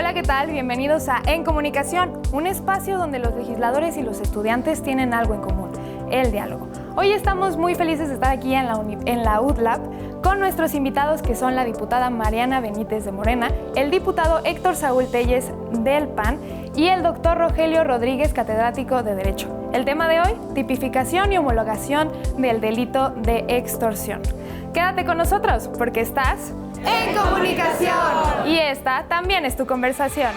Hola, ¿qué tal? Bienvenidos a En Comunicación, un espacio donde los legisladores y los estudiantes tienen algo en común, el diálogo. Hoy estamos muy felices de estar aquí en la UDLAP con nuestros invitados que son la diputada Mariana Benítez de Morena, el diputado Héctor Saúl Telles del PAN y el doctor Rogelio Rodríguez, catedrático de Derecho. El tema de hoy, tipificación y homologación del delito de extorsión. Quédate con nosotros porque estás en Comunicación y esta también es tu conversación.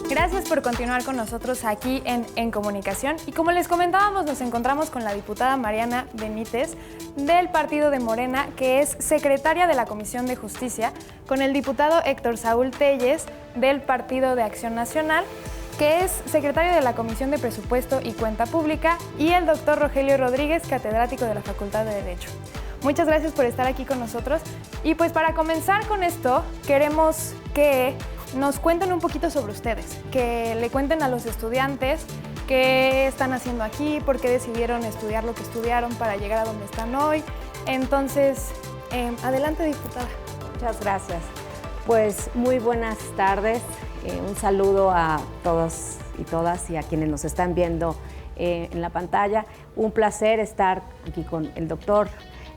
Gracias por continuar con nosotros aquí en Comunicación. Y como les comentábamos, nos encontramos con la diputada Mariana Benítez del partido de Morena, que es secretaria de la Comisión de Justicia, con el diputado Héctor Saúl Telles del Partido de Acción Nacional, que es secretario de la Comisión de Presupuesto y Cuenta Pública, y el doctor Rogelio Rodríguez, catedrático de la Facultad de Derecho. Muchas gracias por estar aquí con nosotros. Y pues para comenzar con esto, queremos que nos cuenten un poquito sobre ustedes, que le cuenten a los estudiantes qué están haciendo aquí, por qué decidieron estudiar lo que estudiaron para llegar a donde están hoy. Entonces, adelante, diputada. Muchas gracias. Pues muy buenas tardes. Un saludo a todos y todas y a quienes nos están viendo en la pantalla. Un placer estar aquí con el doctor,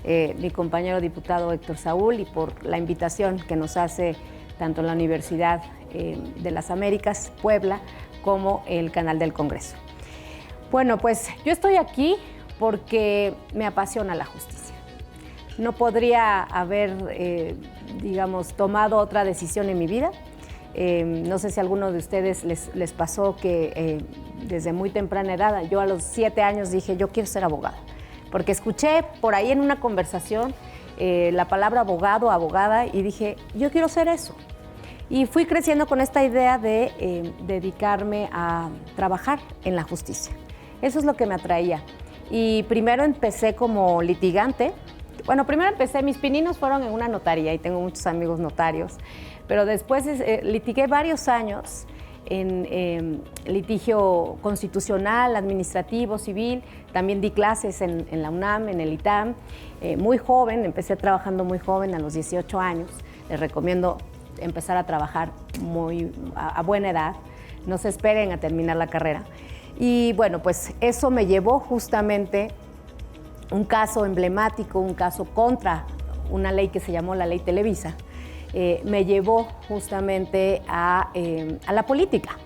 mi compañero diputado Héctor Saúl, y por la invitación que nos hace tanto la Universidad de las Américas, Puebla, como el Canal del Congreso. Bueno, pues yo estoy aquí porque me apasiona la justicia. No podría haber, tomado otra decisión en mi vida. No sé si a alguno de ustedes les pasó que desde muy temprana edad, yo a los 7 años dije, yo quiero ser abogada, porque escuché por ahí en una conversación la palabra abogado, abogada, y dije, yo quiero ser eso. Y fui creciendo con esta idea de dedicarme a trabajar en la justicia. Eso es lo que me atraía. Y primero empecé como litigante. Bueno, primero mis pininos fueron en una notaría, y tengo muchos amigos notarios, pero después litigué varios años en litigio constitucional, administrativo, civil. También di clases en la UNAM, en el ITAM. Muy joven, empecé trabajando muy joven, a los 18 años. Les recomiendo empezar a trabajar a buena edad. No se esperen a terminar la carrera. Y bueno, pues eso me llevó justamente un caso emblemático, un caso contra una ley que se llamó la Ley Televisa. Me llevó justamente a la política,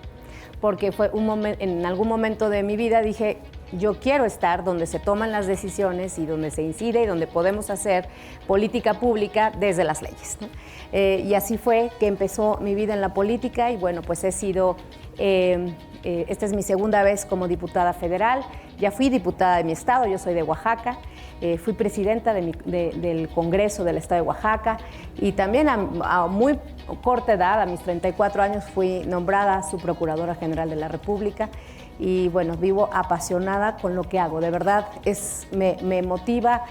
porque fue en algún momento de mi vida dije, yo quiero estar donde se toman las decisiones y donde se incide y donde podemos hacer política pública desde las leyes, ¿no? Y así fue que empezó mi vida en la política. Y bueno, pues he sido, esta es mi segunda vez como diputada federal. Ya fui diputada de mi estado, yo soy de Oaxaca. Fui presidenta del Congreso del Estado de Oaxaca, y también a muy corta edad, a mis 34 años, fui nombrada subprocuradora general de la República. Y bueno, vivo apasionada con lo que hago. De verdad, me motiva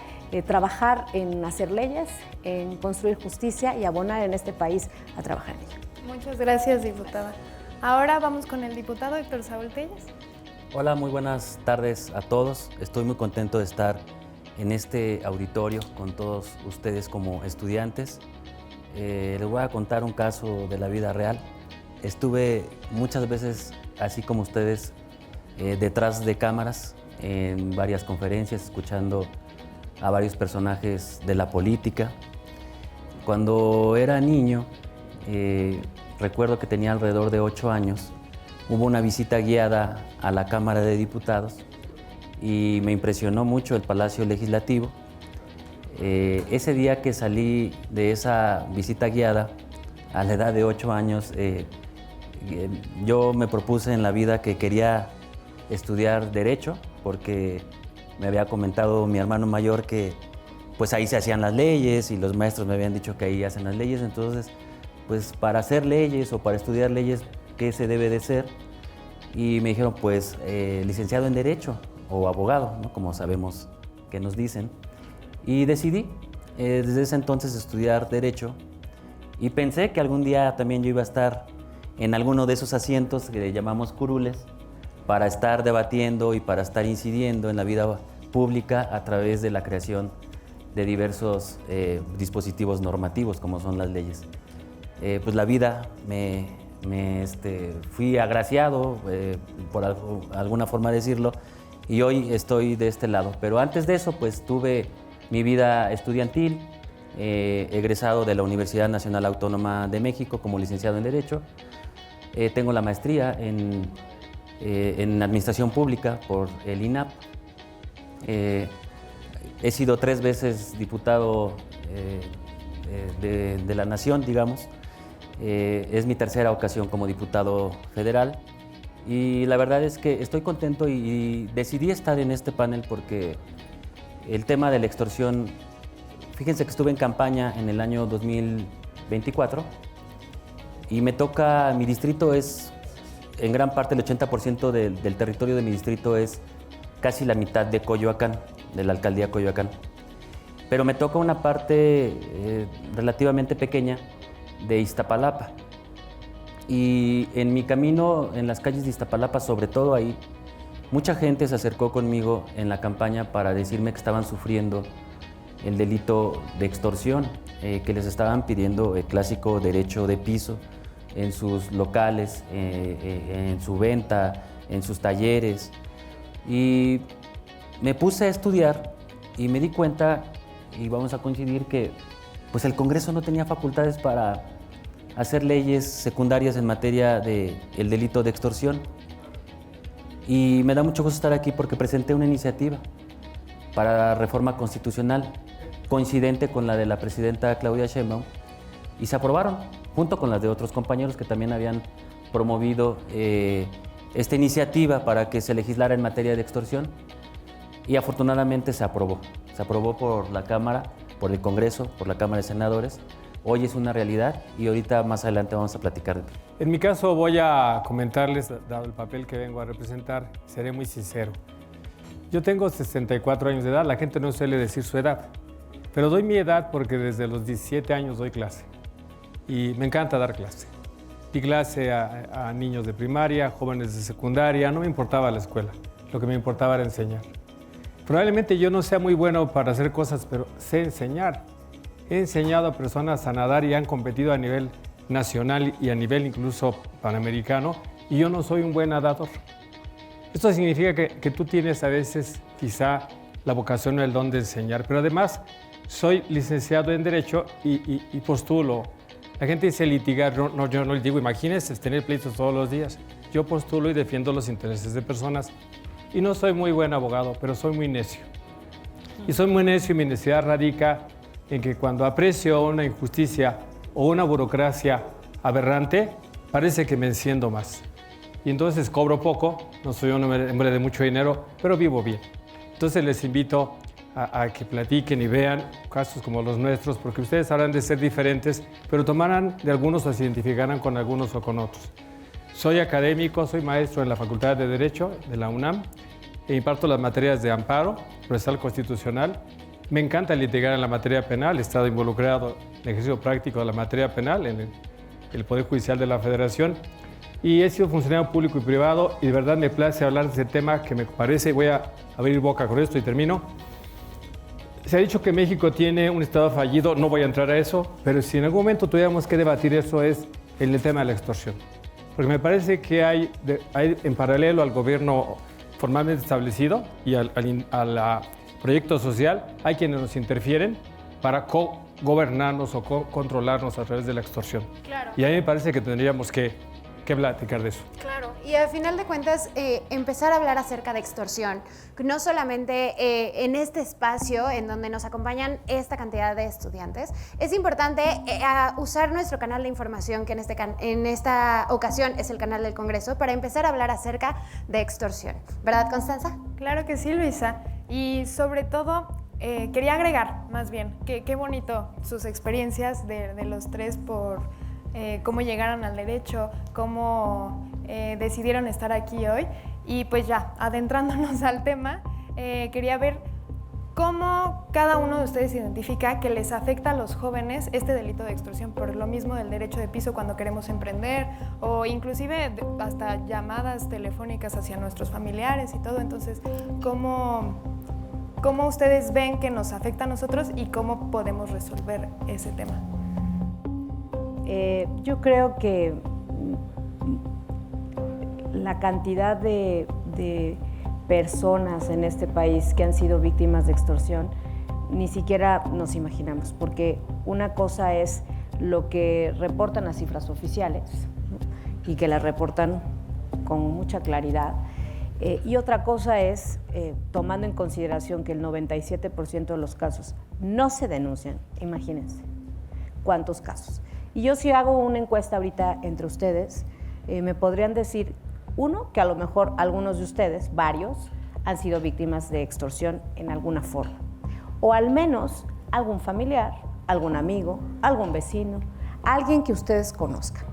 trabajar en hacer leyes, en construir justicia y abonar en este país a trabajar en ello. Muchas gracias, diputada. Ahora vamos con el diputado Héctor Saúl Telles. Hola, muy buenas tardes a todos. Estoy muy contento de estar en este auditorio con todos ustedes como estudiantes. Les voy a contar un caso de la vida real. Estuve muchas veces, así como ustedes, detrás de cámaras en varias conferencias, escuchando a varios personajes de la política. Cuando era niño, recuerdo que tenía alrededor de 8 años, hubo una visita guiada a la Cámara de Diputados y me impresionó mucho el Palacio Legislativo. Ese día que salí de esa visita guiada, a la edad de 8 años, yo me propuse en la vida que quería estudiar Derecho, porque me había comentado mi hermano mayor que pues ahí se hacían las leyes y los maestros me habían dicho que ahí hacen las leyes. Entonces, pues para hacer leyes o para estudiar leyes, ¿qué se debe de ser? Y me dijeron, pues licenciado en Derecho o abogado, ¿no? Como sabemos que nos dicen. Y decidí desde ese entonces estudiar Derecho y pensé que algún día también yo iba a estar en alguno de esos asientos que llamamos curules para estar debatiendo y para estar incidiendo en la vida pública a través de la creación de diversos dispositivos normativos como son las leyes. Pues la vida fui agraciado, por alguna forma decirlo, y hoy estoy de este lado. Pero antes de eso, pues tuve mi vida estudiantil, egresado de la Universidad Nacional Autónoma de México como licenciado en Derecho. Tengo la maestría en Administración Pública por el INAP. He sido 3 veces diputado de la Nación, digamos. Es mi tercera ocasión como diputado federal y la verdad es que estoy contento y decidí estar en este panel porque el tema de la extorsión, fíjense que estuve en campaña en el año 2024 y me toca, mi distrito es, en gran parte el 80% del territorio de mi distrito es casi la mitad de Coyoacán, de la alcaldía Coyoacán. Pero me toca una parte relativamente pequeña de Iztapalapa. Y en mi camino en las calles de Iztapalapa, sobre todo ahí, mucha gente se acercó conmigo en la campaña para decirme que estaban sufriendo el delito de extorsión, que les estaban pidiendo el clásico derecho de piso en sus locales, en su venta, en sus talleres. Y me puse a estudiar y me di cuenta, y vamos a coincidir, que pues el Congreso no tenía facultades para hacer leyes secundarias en materia del delito de extorsión. Y me da mucho gusto estar aquí porque presenté una iniciativa para reforma constitucional coincidente con la de la presidenta Claudia Sheinbaum y se aprobaron, junto con las de otros compañeros que también habían promovido esta iniciativa para que se legislara en materia de extorsión y afortunadamente se aprobó. Se aprobó por la Cámara, por el Congreso, por la Cámara de Senadores. Hoy es una realidad y ahorita más adelante vamos a platicar de ello. En mi caso voy a comentarles, dado el papel que vengo a representar, seré muy sincero. Yo tengo 64 años de edad, la gente no suele decir su edad, pero doy mi edad porque desde los 17 años doy clase y me encanta dar clase. Di clase a niños de primaria, jóvenes de secundaria, no me importaba la escuela, lo que me importaba era enseñar. Probablemente yo no sea muy bueno para hacer cosas, pero sé enseñar. He enseñado a personas a nadar y han competido a nivel nacional y a nivel incluso panamericano, y yo no soy un buen nadador. Esto significa que tú tienes a veces quizá la vocación o el don de enseñar, pero además soy licenciado en Derecho y postulo. La gente dice litigar, no, yo no les digo, imagínense tener pleitos todos los días. Yo postulo y defiendo los intereses de personas y no soy muy buen abogado, pero soy muy necio. Y soy muy necio y mi necesidad radica en que cuando aprecio una injusticia o una burocracia aberrante, parece que me enciendo más. Y entonces cobro poco, no soy un hombre de mucho dinero, pero vivo bien. Entonces les invito a que platiquen y vean casos como los nuestros, porque ustedes habrán de ser diferentes, pero tomarán de algunos o se identificarán con algunos o con otros. Soy académico, soy maestro en la Facultad de Derecho de la UNAM e imparto las materias de amparo, procesal constitucional. Me encanta litigar en la materia penal, he estado involucrado en el ejercicio práctico de la materia penal en el Poder Judicial de la Federación y he sido funcionario público y privado y de verdad me place hablar de ese tema que me parece, voy a abrir boca con esto y termino. Se ha dicho que México tiene un Estado fallido, no voy a entrar a eso, pero si en algún momento tuviéramos que debatir eso es el tema de la extorsión. Porque me parece que hay en paralelo al gobierno formalmente establecido y al proyecto social, hay quienes nos interfieren para gobernarnos o controlarnos a través de la extorsión. Claro. Y a mí me parece que tendríamos que platicar de eso. Claro. Y al final de cuentas, empezar a hablar acerca de extorsión, no solamente en este espacio en donde nos acompañan esta cantidad de estudiantes, es importante usar nuestro canal de información, que en esta ocasión es el canal del Congreso, para empezar a hablar acerca de extorsión. ¿Verdad, Constanza? Claro que sí, Luisa. Y sobre todo, quería agregar, más bien, que qué bonito sus experiencias de los tres por cómo llegaron al derecho, cómo decidieron estar aquí hoy. Y pues ya, adentrándonos al tema, quería ver cómo cada uno de ustedes identifica que les afecta a los jóvenes este delito de extorsión, por lo mismo del derecho de piso cuando queremos emprender, o inclusive hasta llamadas telefónicas hacia nuestros familiares y todo. Entonces, ¿cómo ustedes ven que nos afecta a nosotros y cómo podemos resolver ese tema? Yo creo que la cantidad de personas en este país que han sido víctimas de extorsión ni siquiera nos imaginamos, porque una cosa es lo que reportan las cifras oficiales, ¿no? Y que las reportan con mucha claridad, y otra cosa es, tomando en consideración que el 97% de los casos no se denuncian, imagínense cuántos casos. Y yo, si hago una encuesta ahorita entre ustedes, me podrían decir, uno, que a lo mejor algunos de ustedes, varios, han sido víctimas de extorsión en alguna forma. O al menos algún familiar, algún amigo, algún vecino, alguien que ustedes conozcan.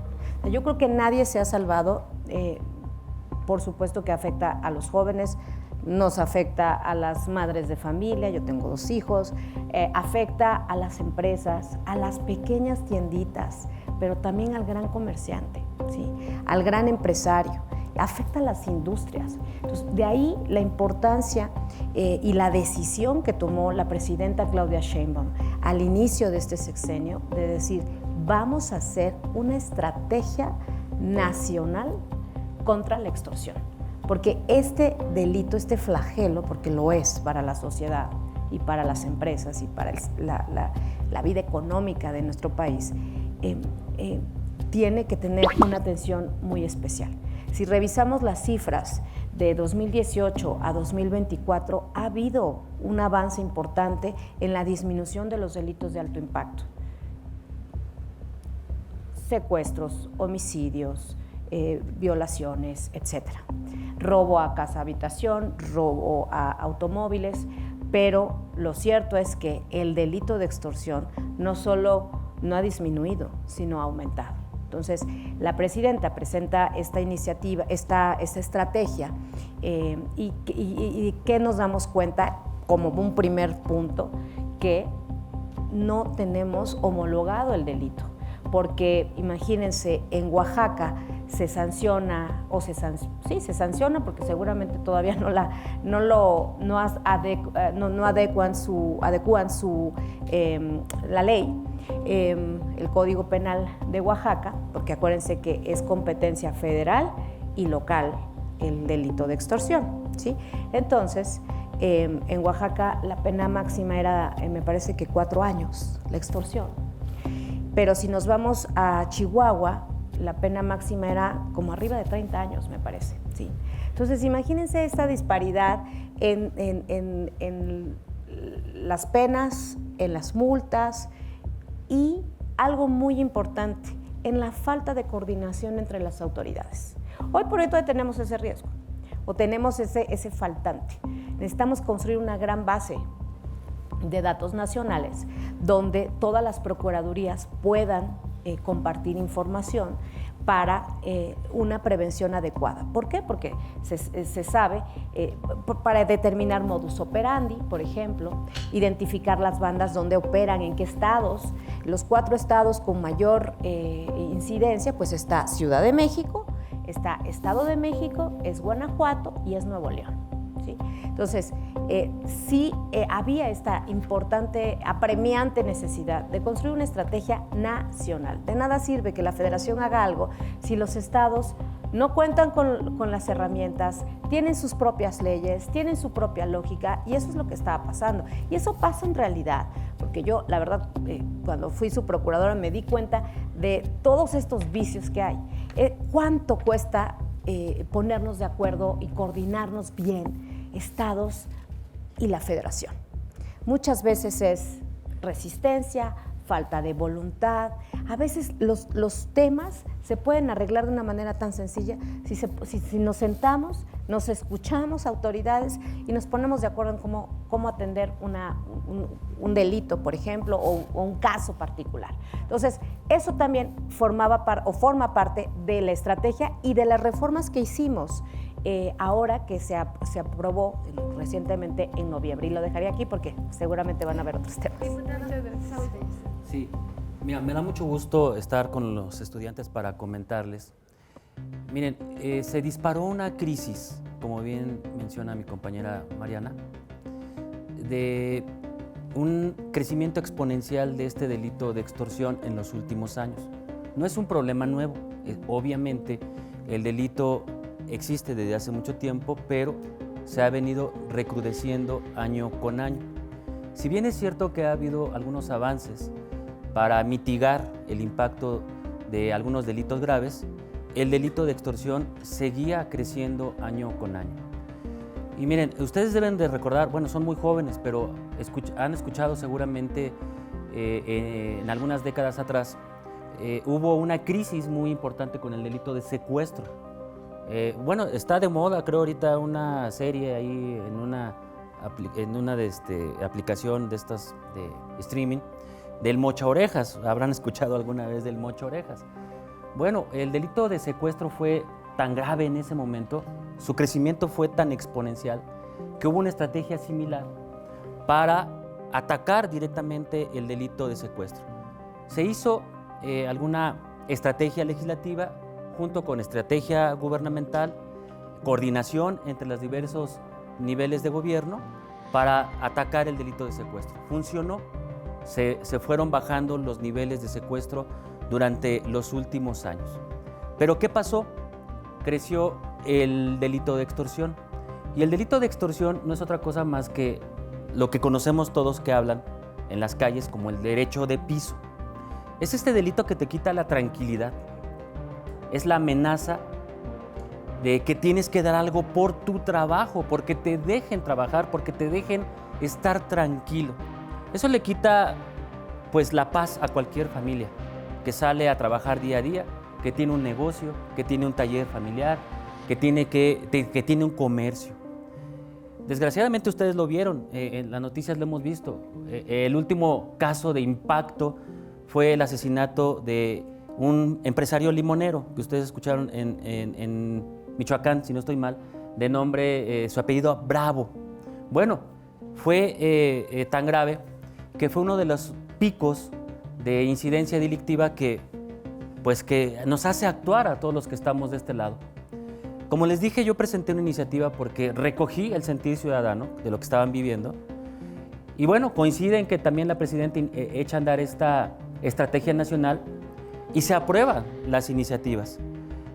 Yo creo que nadie se ha salvado. Por supuesto que afecta a los jóvenes, nos afecta a las madres de familia, yo tengo 2 hijos, afecta a las empresas, a las pequeñas tienditas, pero también al gran comerciante, ¿sí? Al gran empresario, afecta a las industrias. Entonces, de ahí la importancia y la decisión que tomó la presidenta Claudia Sheinbaum al inicio de este sexenio de decir, vamos a hacer una estrategia nacional contra la extorsión. Porque este delito, este flagelo, porque lo es para la sociedad y para las empresas y para la vida económica de nuestro país, tiene que tener una atención muy especial. Si revisamos las cifras de 2018 a 2024, ha habido un avance importante en la disminución de los delitos de alto impacto. Secuestros, homicidios, violaciones, etcétera. Robo a casa-habitación, robo a automóviles, pero lo cierto es que el delito de extorsión no solo no ha disminuido, sino ha aumentado. Entonces, la presidenta presenta esta iniciativa, esta estrategia, y ¿qué nos damos cuenta como un primer punto? Que no tenemos homologado el delito, porque imagínense, en Oaxaca se sanciona, se sanciona porque seguramente todavía no adecuan la ley, el Código Penal de Oaxaca, porque acuérdense que es competencia federal y local el delito de extorsión, ¿sí? Entonces, en Oaxaca la pena máxima era, me parece que 4 años, la extorsión. Pero si nos vamos a Chihuahua, la pena máxima era como arriba de 30 años, me parece, ¿sí? Entonces, imagínense esta disparidad en las penas, en las multas y algo muy importante, en la falta de coordinación entre las autoridades. Hoy por hoy todavía tenemos ese riesgo, o tenemos ese faltante. Necesitamos construir una gran base de datos nacionales donde todas las procuradurías puedan compartir información para una prevención adecuada. ¿Por qué? Porque se sabe, para determinar modus operandi, por ejemplo, identificar las bandas donde operan, en qué estados. Los 4 estados con mayor incidencia, pues está Ciudad de México, está Estado de México, es Guanajuato y es Nuevo León, ¿sí? Entonces, sí había esta importante, apremiante necesidad de construir una estrategia nacional. De nada sirve que la federación haga algo si los estados no cuentan con las herramientas, tienen sus propias leyes, tienen su propia lógica, y eso es lo que estaba pasando. Y eso pasa en realidad, porque yo, la verdad, cuando fui su procuradora me di cuenta de todos estos vicios que hay. ¿Cuánto cuesta ponernos de acuerdo y coordinarnos bien, estados y la federación. Muchas veces es resistencia, falta de voluntad. A veces los temas se pueden arreglar de una manera tan sencilla si nos sentamos, nos escuchamos autoridades y nos ponemos de acuerdo en cómo atender un delito, por ejemplo, o un caso particular. Entonces, eso también forma parte de la estrategia y de las reformas que hicimos ahora que se aprobó recientemente en noviembre. Y lo dejaría aquí porque seguramente van a haber otros temas. Sí, mira, me da mucho gusto estar con los estudiantes para comentarles. Miren, se disparó una crisis, como bien menciona mi compañera Mariana, de un crecimiento exponencial de este delito de extorsión en los últimos años. No es un problema nuevo, obviamente el delito existe desde hace mucho tiempo, pero se ha venido recrudeciendo año con año. Si bien es cierto que ha habido algunos avances para mitigar el impacto de algunos delitos graves, el delito de extorsión seguía creciendo año con año. Y miren, ustedes deben de recordar, bueno, son muy jóvenes, pero han escuchado seguramente en algunas décadas atrás, hubo una crisis muy importante con el delito de secuestro. Bueno, está de moda, creo ahorita una serie ahí en una aplicación de estas de streaming, del mocha orejas. Habrán escuchado alguna vez del mocha orejas. Bueno, el delito de secuestro fue tan grave en ese momento, su crecimiento fue tan exponencial, que hubo una estrategia similar para atacar directamente el delito de secuestro. Se hizo alguna estrategia legislativa junto con estrategia gubernamental, coordinación entre los diversos niveles de gobierno para atacar el delito de secuestro. Funcionó. Se fueron bajando los niveles de secuestro durante los últimos años. Pero ¿qué pasó? Creció el delito de extorsión. Y el delito de extorsión no es otra cosa más que lo que conocemos todos que hablan en las calles como el derecho de piso. Es este delito que te quita la tranquilidad. Es la amenaza de que tienes que dar algo por tu trabajo, porque te dejen trabajar, porque te dejen estar tranquilo. Eso le quita pues la paz a cualquier familia que sale a trabajar día a día, que tiene un negocio, que tiene un taller familiar, que tiene un comercio. Desgraciadamente ustedes lo vieron, en las noticias lo hemos visto. El último caso de impacto fue el asesinato de un empresario limonero que ustedes escucharon en Michoacán, si no estoy mal, de nombre, su apellido Bravo. Bueno, fue tan grave que fue uno de los picos de incidencia delictiva que nos hace actuar a todos los que estamos de este lado. Como les dije, yo presenté una iniciativa porque recogí el sentir ciudadano de lo que estaban viviendo. Y bueno, coincide en que también la presidenta echa a andar esta estrategia nacional y se aprueban las iniciativas.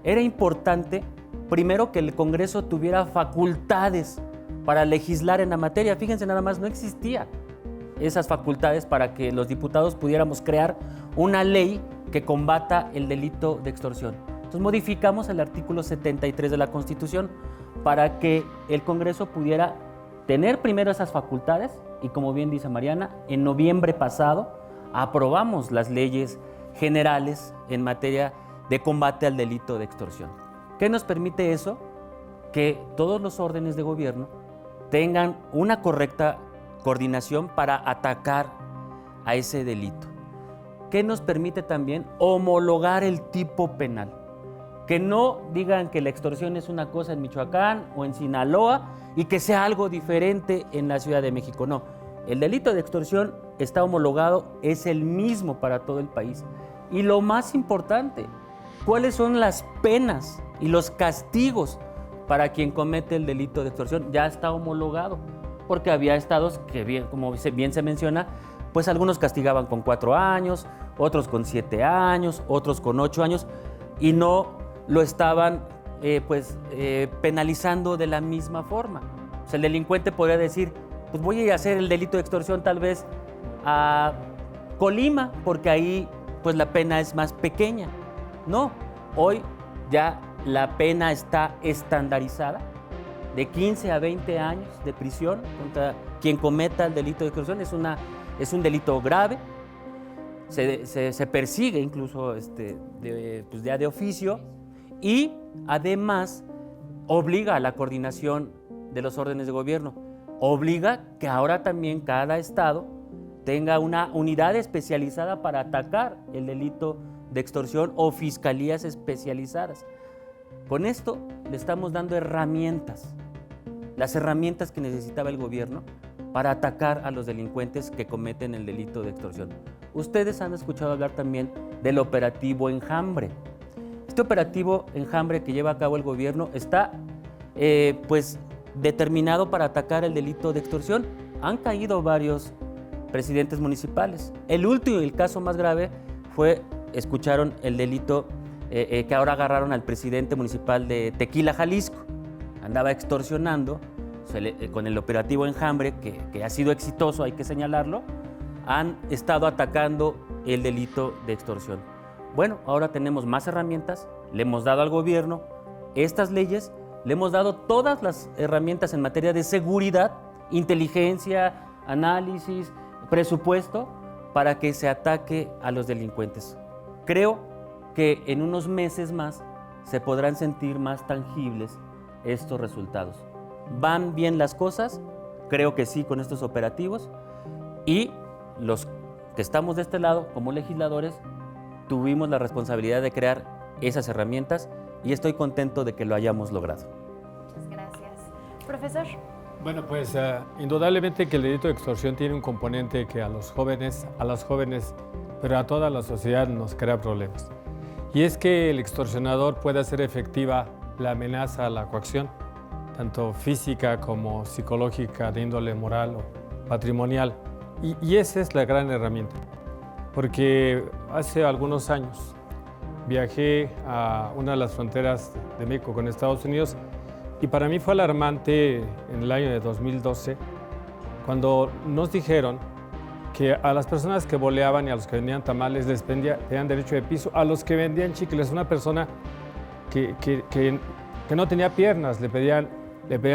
Era importante, primero, que el Congreso tuviera facultades para legislar en la materia. Fíjense, nada más, no existía esas facultades para que los diputados pudiéramos crear una ley que combata el delito de extorsión. Entonces modificamos el artículo 73 de la Constitución para que el Congreso pudiera tener primero esas facultades y, como bien dice Mariana, en noviembre pasado aprobamos las leyes generales en materia de combate al delito de extorsión. ¿Qué nos permite eso? Que todos los órdenes de gobierno tengan una correcta coordinación para atacar a ese delito. ¿Qué nos permite también? Homologar el tipo penal. Que no digan que la extorsión es una cosa en Michoacán o en Sinaloa y que sea algo diferente en la Ciudad de México. No, el delito de extorsión está homologado, es el mismo para todo el país. Y lo más importante, ¿cuáles son las penas y los castigos para quien comete el delito de extorsión? Ya está homologado, porque había estados que, bien, como bien se menciona, pues algunos castigaban con 4 años, otros con 7 años, otros con 8 años, y no lo estaban penalizando de la misma forma. O sea, el delincuente podría decir, pues voy a ir a hacer el delito de extorsión tal vez a Colima, porque ahí pues la pena es más pequeña. No, hoy ya la pena está estandarizada de 15 a 20 años de prisión contra quien cometa el delito de extorsión. Es un delito grave, se persigue incluso ya de oficio, y además obliga a la coordinación de los órdenes de gobierno, obliga que ahora también cada estado tenga una unidad especializada para atacar el delito de extorsión o fiscalías especializadas. Con esto le estamos dando herramientas, las herramientas que necesitaba el gobierno para atacar a los delincuentes que cometen el delito de extorsión. Ustedes han escuchado hablar también del operativo Enjambre. Este operativo Enjambre que lleva a cabo el gobierno está determinado para atacar el delito de extorsión. Han caído varios presidentes municipales. El último y el caso más grave escucharon el delito que ahora agarraron al presidente municipal de Tequila, Jalisco. Andaba extorsionando con el operativo Enjambre, que ha sido exitoso, hay que señalarlo. Han estado atacando el delito de extorsión. Bueno, ahora tenemos más herramientas, le hemos dado al gobierno estas leyes, le hemos dado todas las herramientas en materia de seguridad, inteligencia, análisis, presupuesto, para que se ataque a los delincuentes. Creo que en unos meses más se podrán sentir más tangibles estos resultados. ¿Van bien las cosas? Creo que sí, con estos operativos, y los que estamos de este lado como legisladores tuvimos la responsabilidad de crear esas herramientas y estoy contento de que lo hayamos logrado. Muchas gracias. Profesor. Bueno, pues indudablemente que el delito de extorsión tiene un componente que a los jóvenes, pero a toda la sociedad nos crea problemas. Y es que el extorsionador puede hacer efectiva la amenaza a la coacción, tanto física como psicológica, de índole moral o patrimonial. Y esa es la gran herramienta, porque hace algunos años viajé a una de las fronteras de México con Estados Unidos y para mí fue alarmante en el año de 2012 cuando nos dijeron que a las personas que boleaban y a los que vendían tamales les pedían derecho de piso, a los que vendían chicles, una persona que no tenía piernas le pedían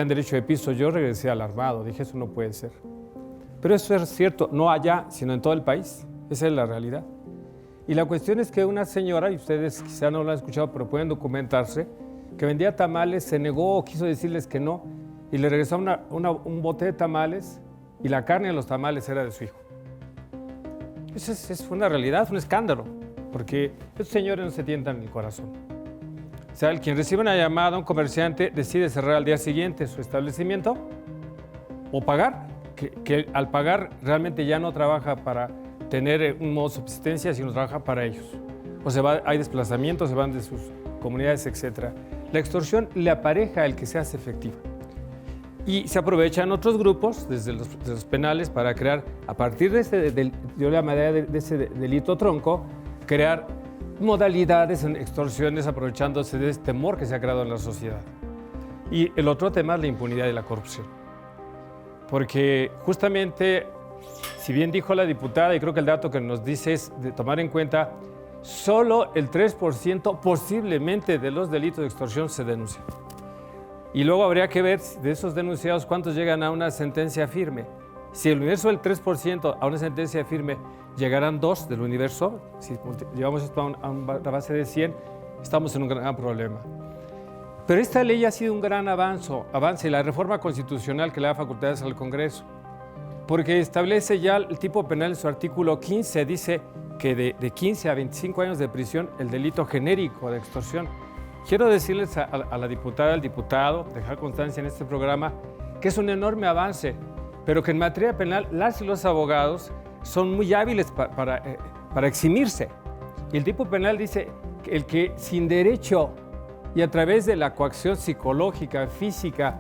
derecho de piso. Yo regresé alarmado, dije eso no puede ser. Pero eso es cierto, no allá, sino en todo el país. Esa es la realidad. Y la cuestión es que una señora, y ustedes quizá no lo han escuchado, pero pueden documentarse, que vendía tamales, se negó o quiso decirles que no, y le regresó un bote de tamales, y la carne de los tamales era de su hijo. Eso es una realidad, es un escándalo, porque estos señores no se tientan el corazón. O sea, quien recibe una llamada, un comerciante, decide cerrar al día siguiente su establecimiento o pagar. Que al pagar realmente ya no trabaja para tener un modo de subsistencia, sino trabaja para ellos. O hay desplazamientos, se van de sus comunidades, etc. La extorsión le apareja el que se hace efectiva. Y se aprovechan otros grupos, desde los penales, para crear, a partir de ese delito tronco, crear modalidades en extorsiones aprovechándose de este temor que se ha creado en la sociedad. Y el otro tema es la impunidad y la corrupción. Porque justamente, si bien dijo la diputada, y creo que el dato que nos dice es de tomar en cuenta, solo el 3% posiblemente de los delitos de extorsión se denuncian. Y luego habría que ver de esos denunciados cuántos llegan a una sentencia firme. Si el universo del 3% a una sentencia firme llegarán 2 del universo, si llevamos esto a una base de 100, estamos en un gran problema. Pero esta ley ha sido un gran avance y la reforma constitucional que le da facultades al Congreso, porque establece ya el tipo penal en su artículo 15, dice que de 15 a 25 años de prisión el delito genérico de extorsión. Quiero decirles a la diputada, al diputado, dejar constancia en este programa, que es un enorme avance, pero que en materia penal las y los abogados son muy hábiles para eximirse. Y el tipo penal dice que el que sin derecho y a través de la coacción psicológica, física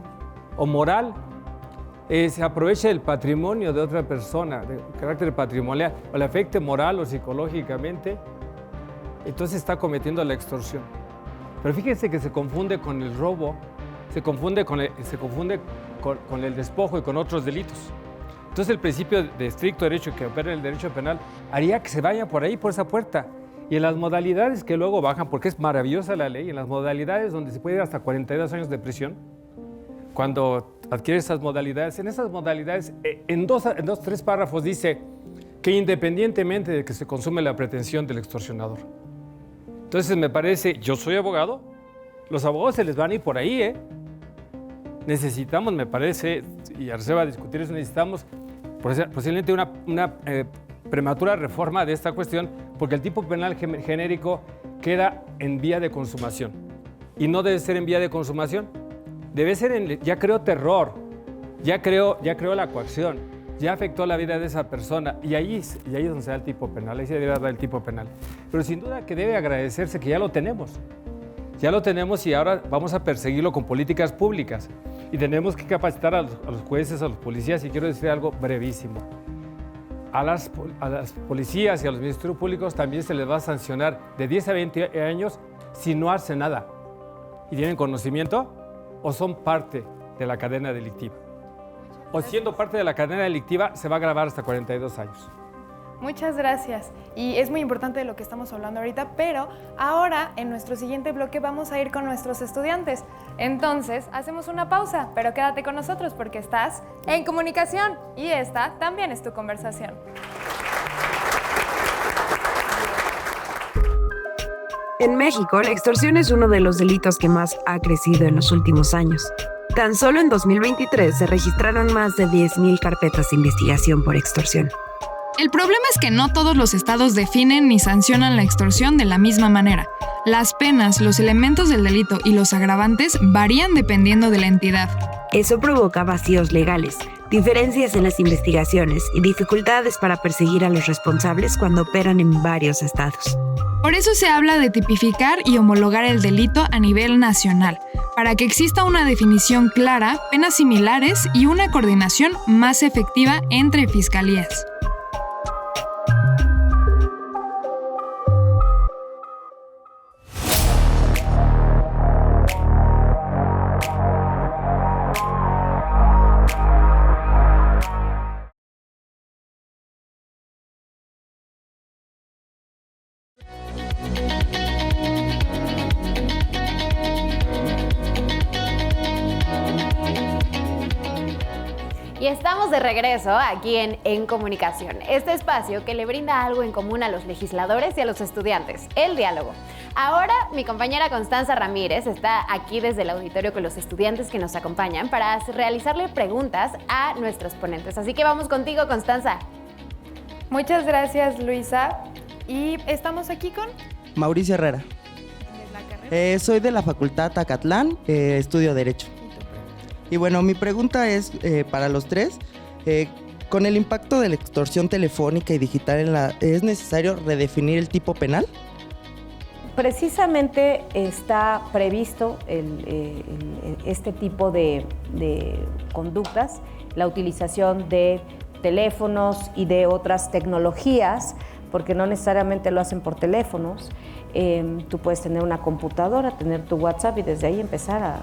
o moral, se aprovecha el patrimonio de otra persona, de carácter patrimonial, o le afecte moral o psicológicamente, entonces está cometiendo la extorsión. Pero fíjense que se confunde con el robo, se confunde con el despojo y con otros delitos. Entonces el principio de estricto derecho que opera en el derecho penal haría que se vaya por ahí, por esa puerta. Y en las modalidades que luego bajan, porque es maravillosa la ley, en las modalidades donde se puede ir hasta 42 años de prisión, cuando adquieres esas modalidades, en esas modalidades, en dos, tres párrafos dice que independientemente de que se consume la pretensión del extorsionador. Entonces me parece, yo soy abogado, los abogados se les van a ir por ahí, ¿eh? Necesitamos, me parece, y a reserva de discutir eso, necesitamos posiblemente una prematura reforma de esta cuestión, porque el tipo penal genérico queda en vía de consumación y no debe ser en vía de consumación, debe ser ya creó terror, ya creó la coacción, ya afectó la vida de esa persona y ahí es donde se da el tipo penal, ahí se debe dar el tipo penal. Pero sin duda que debe agradecerse que ya lo tenemos y ahora vamos a perseguirlo con políticas públicas y tenemos que capacitar a los jueces, a los policías, y quiero decir algo brevísimo. A las policías y a los ministerios públicos también se les va a sancionar de 10 a 20 años si no hacen nada y tienen conocimiento o son parte de la cadena delictiva. O siendo parte de la cadena delictiva se va a agravar hasta 42 años. Muchas gracias. Y es muy importante de lo que estamos hablando ahorita, pero ahora en nuestro siguiente bloque vamos a ir con nuestros estudiantes. Entonces, hacemos una pausa, pero quédate con nosotros porque estás en comunicación y esta también es tu conversación. En México, la extorsión es uno de los delitos que más ha crecido en los últimos años. Tan solo en 2023 se registraron más de 10,000 carpetas de investigación por extorsión. El problema es que no todos los estados definen ni sancionan la extorsión de la misma manera. Las penas, los elementos del delito y los agravantes varían dependiendo de la entidad. Eso provoca vacíos legales, diferencias en las investigaciones y dificultades para perseguir a los responsables cuando operan en varios estados. Por eso se habla de tipificar y homologar el delito a nivel nacional, para que exista una definición clara, penas similares y una coordinación más efectiva entre fiscalías. Y estamos de regreso aquí en Comunicación, este espacio que le brinda algo en común a los legisladores y a los estudiantes, el diálogo. Ahora mi compañera Constanza Ramírez está aquí desde el auditorio con los estudiantes que nos acompañan para realizarle preguntas a nuestros ponentes. Así que vamos contigo, Constanza. Muchas gracias, Luisa. Y estamos aquí con Mauricio Herrera. Soy de la Facultad Acatlán, estudio Derecho. Y bueno, mi pregunta es para los tres. Con el impacto de la extorsión telefónica y digital, ¿es necesario redefinir el tipo penal? Precisamente está previsto este tipo de conductas, la utilización de teléfonos y de otras tecnologías, porque no necesariamente lo hacen por teléfonos. Tú puedes tener una computadora, tener tu WhatsApp y desde ahí empezar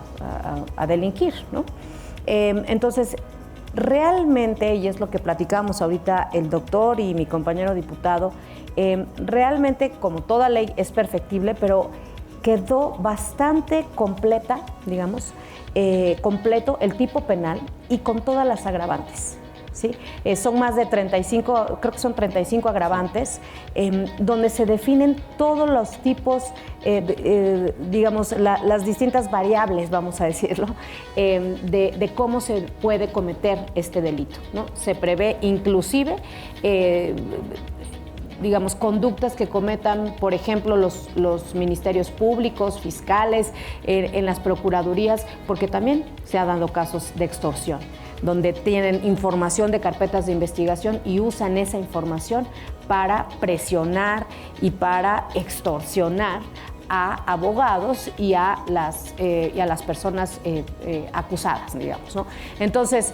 a delinquir, ¿no? Entonces, realmente, y es lo que platicamos ahorita el doctor y mi compañero diputado, realmente, como toda ley, es perfectible, pero quedó bastante completa, digamos, completo el tipo penal y con todas las agravantes. ¿Sí? Son más de 35, creo que son 35 agravantes, donde se definen todos los tipos, digamos, las distintas variables, vamos a decirlo, de cómo se puede cometer este delito, ¿no? Se prevé inclusive, digamos, conductas que cometan, por ejemplo, los ministerios públicos, fiscales, en las procuradurías, porque también se han dado casos de extorsión, donde tienen información de carpetas de investigación y usan esa información para presionar y para extorsionar a abogados y a las personas acusadas, digamos, ¿no? Entonces,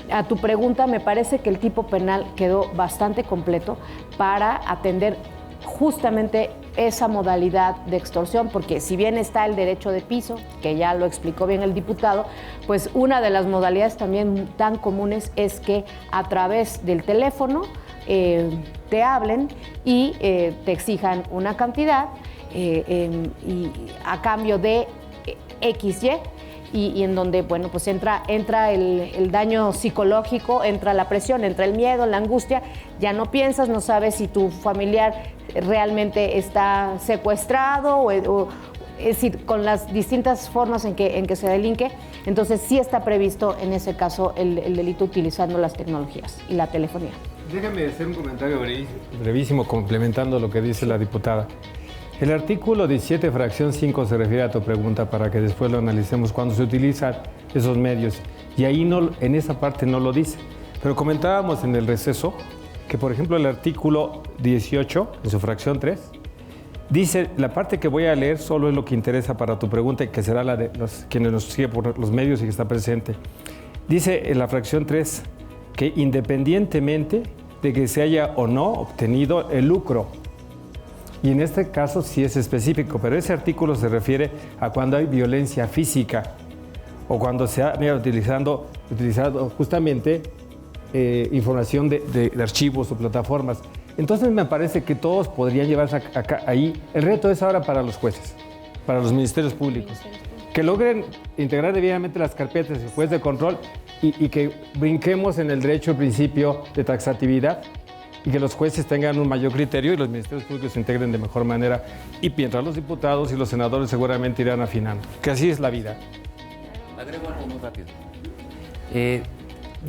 a tu pregunta, me parece que el tipo penal quedó bastante completo para atender justamente esa modalidad de extorsión, porque si bien está el derecho de piso, que ya lo explicó bien el diputado, pues una de las modalidades también tan comunes es que a través del teléfono te te hablen y te exijan una cantidad y a cambio de XY. Y en donde, bueno, pues entra el daño psicológico, entra la presión, entra el miedo, la angustia. Ya no piensas, no sabes si tu familiar realmente está secuestrado o es decir, con las distintas formas en que se delinque. Entonces sí está previsto en ese caso el delito utilizando las tecnologías y la telefonía. Déjame hacer un comentario brevísimo complementando lo que dice la diputada. El artículo 17, fracción 5, se refiere a tu pregunta para que después lo analicemos cuando se utilizan esos medios. Y ahí no, en esa parte no lo dice. Pero comentábamos en el receso que, por ejemplo, el artículo 18, en su fracción 3, dice, la parte que voy a leer solo es lo que interesa para tu pregunta y que será la de quienes nos siguen por los medios y que está presente. Dice en la fracción 3 que independientemente de que se haya o no obtenido el lucro, y en este caso sí es específico, pero ese artículo se refiere a cuando hay violencia física o cuando se ha utilizado justamente información de archivos o plataformas. Entonces me parece que todos podrían llevarse acá, ahí. El reto es ahora para los jueces, para los ministerios públicos, que logren integrar debidamente las carpetas del juez de control y que brinquemos en el derecho al principio de taxatividad y que los jueces tengan un mayor criterio y los ministerios públicos se integren de mejor manera. Y mientras los diputados y los senadores seguramente irán afinando, que así es la vida. Agrego algo muy rápido.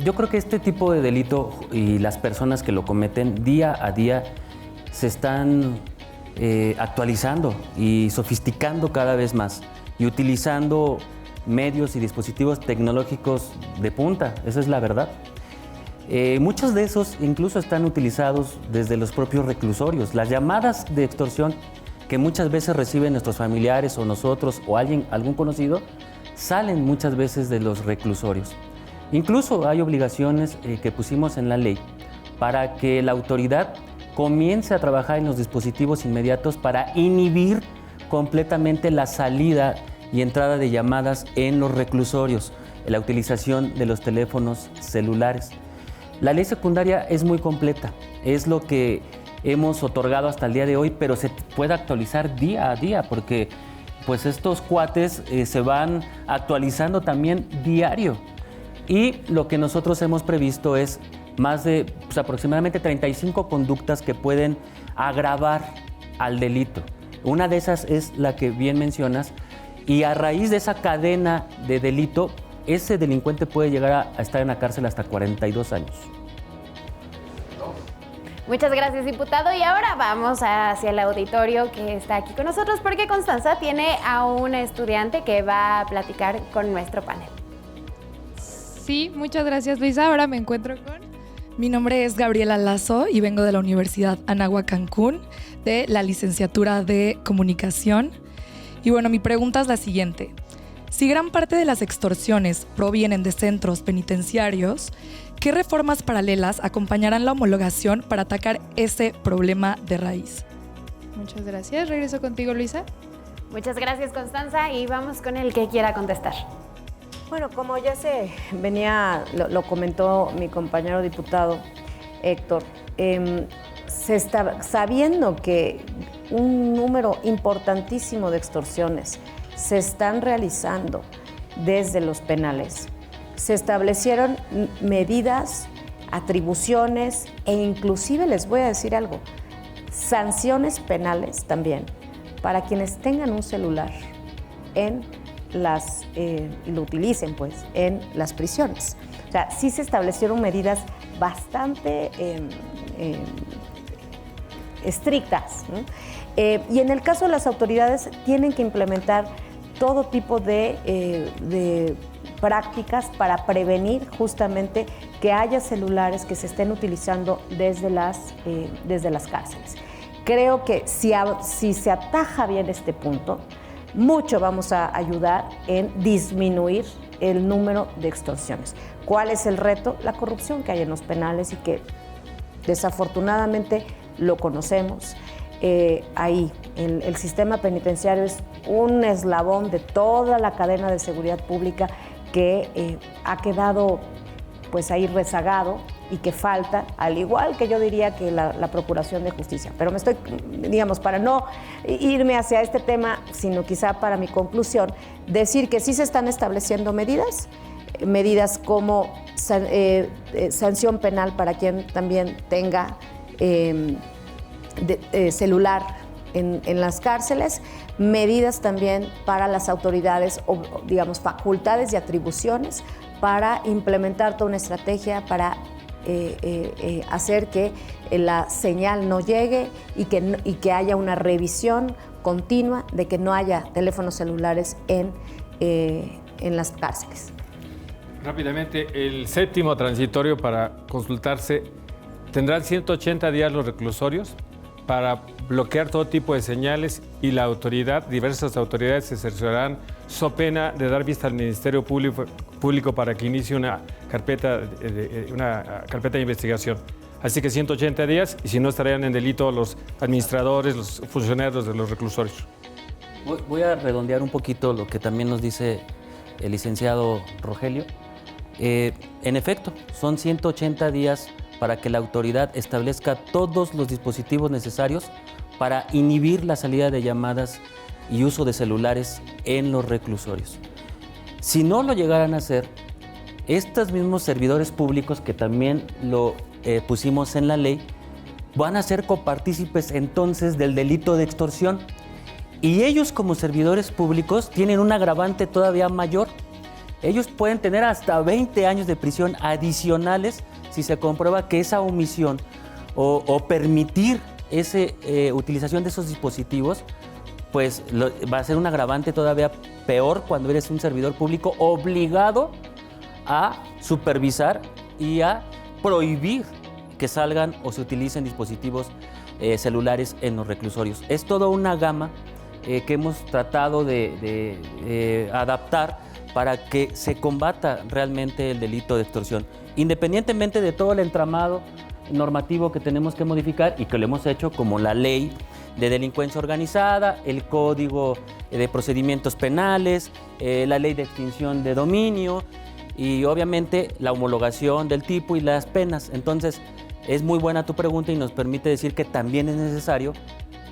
Yo creo que este tipo de delito y las personas que lo cometen día a día se están actualizando y sofisticando cada vez más y utilizando medios y dispositivos tecnológicos de punta, esa es la verdad. Muchos de esos incluso están utilizados desde los propios reclusorios. Las llamadas de extorsión que muchas veces reciben nuestros familiares o nosotros o algún conocido salen muchas veces de los reclusorios. Incluso hay obligaciones que pusimos en la ley para que la autoridad comience a trabajar en los dispositivos inmediatos para inhibir completamente la salida y entrada de llamadas en los reclusorios, la utilización de los teléfonos celulares. La ley secundaria es muy completa, es lo que hemos otorgado hasta el día de hoy, pero se puede actualizar día a día porque pues estos cuates se van actualizando también diario. Y lo que nosotros hemos previsto es más de aproximadamente 35 conductas que pueden agravar al delito. Una de esas es la que bien mencionas y a raíz de esa cadena de delito, ese delincuente puede llegar a estar en la cárcel hasta 42 años. Muchas gracias, diputado. Y ahora vamos hacia el auditorio que está aquí con nosotros porque Constanza tiene a una estudiante que va a platicar con nuestro panel. Sí, muchas gracias, Luisa. Ahora me encuentro con... Mi nombre es Gabriela Lazo y vengo de la Universidad Anáhuac Cancún, de la licenciatura de Comunicación. Y bueno, mi pregunta es la siguiente. Si gran parte de las extorsiones provienen de centros penitenciarios, ¿qué reformas paralelas acompañarán la homologación para atacar ese problema de raíz? Muchas gracias. Regreso contigo, Luisa. Muchas gracias, Constanza, y vamos con el que quiera contestar. Bueno, como ya lo comentó mi compañero diputado Héctor, sabiendo que un número importantísimo de extorsiones se están realizando desde los penales, se establecieron medidas, atribuciones e inclusive les voy a decir algo, sanciones penales también para quienes tengan un celular y lo utilicen pues en las prisiones. O sea, sí se establecieron medidas bastante estrictas, ¿no? Y en el caso de las autoridades tienen que implementar todo tipo de prácticas para prevenir justamente que haya celulares que se estén utilizando desde las cárceles. Creo que si se ataja bien este punto, mucho vamos a ayudar en disminuir el número de extorsiones. ¿Cuál es el reto? La corrupción que hay en los penales y que desafortunadamente lo conocemos. Ahí, el sistema penitenciario es un eslabón de toda la cadena de seguridad pública que ha quedado pues ahí rezagado y que falta, al igual que yo diría que la Procuración de Justicia. Pero me estoy, digamos, para no irme hacia este tema, sino quizá para mi conclusión, decir que sí se están estableciendo medidas como sanción penal para quien también tenga celular en las cárceles, medidas también para las autoridades, o digamos, facultades y atribuciones para implementar toda una estrategia para hacer que la señal no llegue y que haya una revisión continua de que no haya teléfonos celulares en las cárceles. Rápidamente, el séptimo transitorio para consultarse, tendrán 180 días los reclusorios para bloquear todo tipo de señales y diversas autoridades se cerciorarán so pena de dar vista al Ministerio Público para que inicie una carpeta de investigación. Así que 180 días y si no estarían en delito los administradores, los funcionarios de los reclusorios. Voy a redondear un poquito lo que también nos dice el licenciado Rogelio. En efecto, son 180 días para que la autoridad establezca todos los dispositivos necesarios para inhibir la salida de llamadas y uso de celulares en los reclusorios. Si no lo llegaran a hacer, estos mismos servidores públicos que también lo pusimos en la ley, van a ser copartícipes entonces del delito de extorsión. Y ellos como servidores públicos tienen un agravante todavía mayor. Ellos pueden tener hasta 20 años de prisión adicionales si se comprueba que esa omisión o permitir esa utilización de esos dispositivos, pues va a ser un agravante todavía peor cuando eres un servidor público obligado a supervisar y a prohibir que salgan o se utilicen dispositivos celulares en los reclusorios. Es toda una gama que hemos tratado de adaptar para que se combata realmente el delito de extorsión, independientemente de todo el entramado normativo que tenemos que modificar y que lo hemos hecho, como la ley de delincuencia organizada, el código de procedimientos penales, la ley de extinción de dominio y obviamente la homologación del tipo y las penas. Entonces, es muy buena tu pregunta y nos permite decir que también es necesario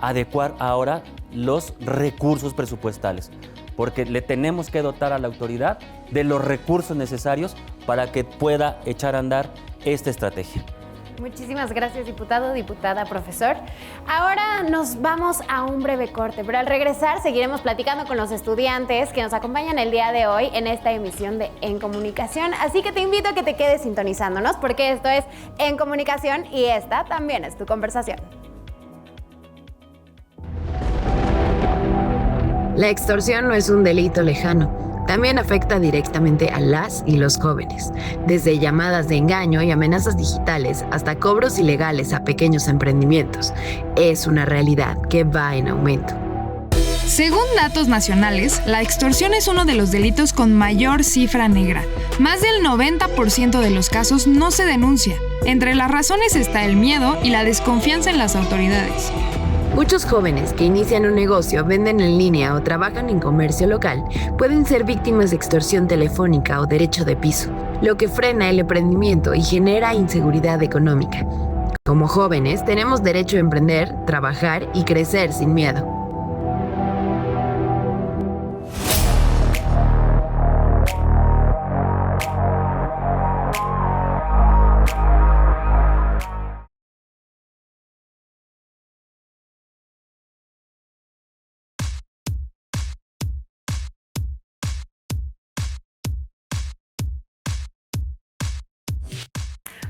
adecuar ahora los recursos presupuestales, porque le tenemos que dotar a la autoridad de los recursos necesarios para que pueda echar a andar esta estrategia. Muchísimas gracias, diputado, diputada, profesor. Ahora nos vamos a un breve corte, pero al regresar seguiremos platicando con los estudiantes que nos acompañan el día de hoy en esta emisión de En Comunicación. Así que te invito a que te quedes sintonizándonos porque esto es En Comunicación y esta también es tu conversación. La extorsión no es un delito lejano. También afecta directamente a las y los jóvenes, desde llamadas de engaño y amenazas digitales hasta cobros ilegales a pequeños emprendimientos. Es una realidad que va en aumento. Según datos nacionales, la extorsión es uno de los delitos con mayor cifra negra. Más del 90% de los casos no se denuncia. Entre las razones está el miedo y la desconfianza en las autoridades. Muchos jóvenes que inician un negocio, venden en línea o trabajan en comercio local pueden ser víctimas de extorsión telefónica o derecho de piso, lo que frena el emprendimiento y genera inseguridad económica. Como jóvenes, tenemos derecho a emprender, trabajar y crecer sin miedo.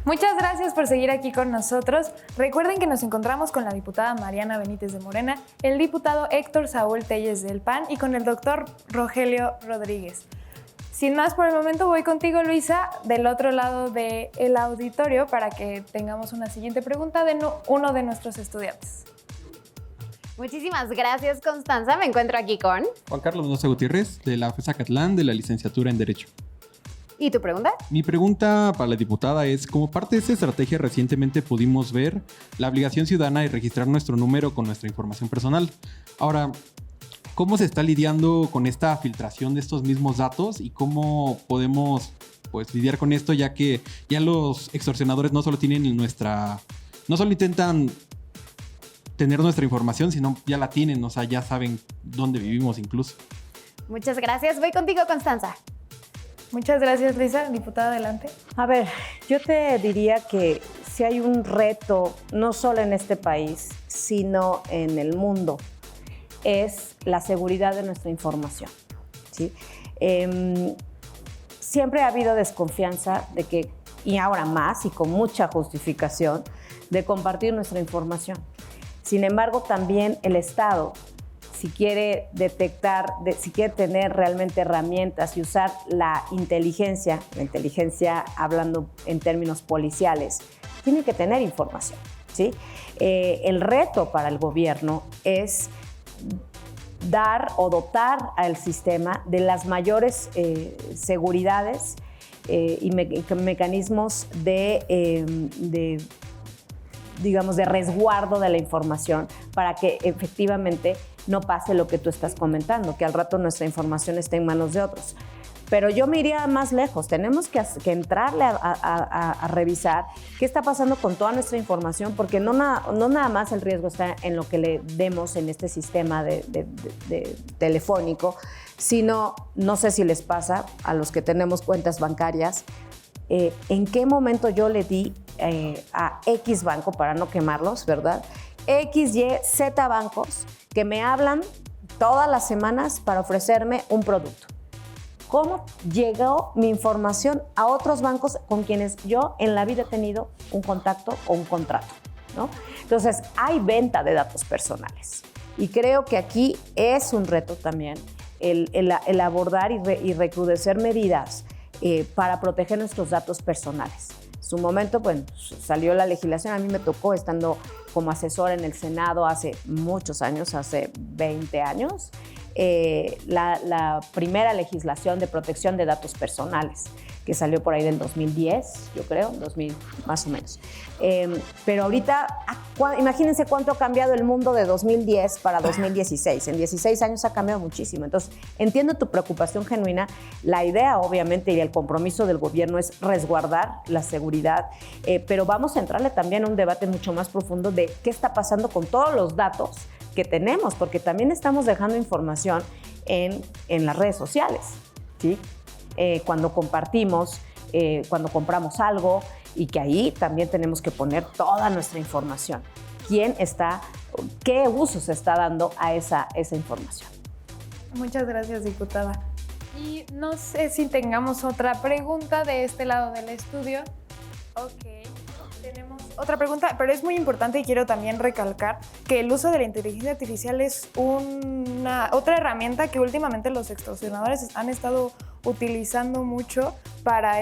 Muchas gracias por seguir aquí con nosotros. Recuerden que nos encontramos con la diputada Mariana Benítez de Morena, el diputado Héctor Saúl Telles del PAN y con el doctor Rogelio Rodríguez. Sin más por el momento, voy contigo, Luisa, del otro lado del auditorio para que tengamos una siguiente pregunta de uno de nuestros estudiantes. Muchísimas gracias, Constanza. Me encuentro aquí con Juan Carlos Mendoza Gutiérrez, de la FES Acatlán, de la licenciatura en Derecho. ¿Y tu pregunta? Mi pregunta para la diputada es, como parte de esta estrategia recientemente pudimos ver la obligación ciudadana de registrar nuestro número con nuestra información personal. Ahora, ¿cómo se está lidiando con esta filtración de estos mismos datos y cómo podemos pues lidiar con esto, ya que ya los extorsionadores no solo intentan tener nuestra información, sino ya la tienen, o sea, ya saben dónde vivimos incluso. Muchas gracias. Voy contigo, Constanza. Muchas gracias, Lisa. Diputada, adelante. A ver, yo te diría que si hay un reto, no solo en este país, sino en el mundo, es la seguridad de nuestra información, ¿sí? Siempre ha habido desconfianza de que, y ahora más, y con mucha justificación, de compartir nuestra información. Sin embargo, también el Estado, si quiere detectar, si quiere tener realmente herramientas y usar la inteligencia hablando en términos policiales, tiene que tener información, ¿sí? El reto para el gobierno es dar o dotar al sistema de las mayores seguridades y mecanismos de resguardo de la información para que efectivamente no pase lo que tú estás comentando, que al rato nuestra información esté en manos de otros. Pero yo me iría más lejos. Tenemos que entrarle a revisar qué está pasando con toda nuestra información, porque no nada más el riesgo está en lo que le demos en este sistema de telefónico, sino, no sé si les pasa a los que tenemos cuentas bancarias, en qué momento yo le di a X banco, para no quemarlos, ¿verdad? X, Y, Z bancos que me hablan todas las semanas para ofrecerme un producto. ¿Cómo llegó mi información a otros bancos con quienes yo en la vida he tenido un contacto o un contrato, ¿no? Entonces, hay venta de datos personales. Y creo que aquí es un reto también el abordar y recrudecer medidas para proteger nuestros datos personales. En su momento, bueno, salió la legislación, a mí me tocó estando como asesora en el Senado hace muchos años, hace 20 años, la primera legislación de protección de datos personales, que salió por ahí del 2010, yo creo, 2000 más o menos. Pero ahorita, imagínense cuánto ha cambiado el mundo de 2010 para 2016. En 16 años ha cambiado muchísimo. Entonces, entiendo tu preocupación genuina. La idea, obviamente, y el compromiso del gobierno es resguardar la seguridad, pero vamos a entrarle también a un debate mucho más profundo de qué está pasando con todos los datos que tenemos, porque también estamos dejando información en las redes sociales, ¿sí? Cuando compartimos, cuando compramos algo, y que ahí también tenemos que poner toda nuestra información. ¿Quién está, qué uso se está dando a esa información? Muchas gracias, diputada. Y no sé si tengamos otra pregunta de este lado del estudio. Ok, tenemos otra pregunta, pero es muy importante y quiero también recalcar que el uso de la inteligencia artificial es otra herramienta que últimamente los extorsionadores han estado utilizando mucho para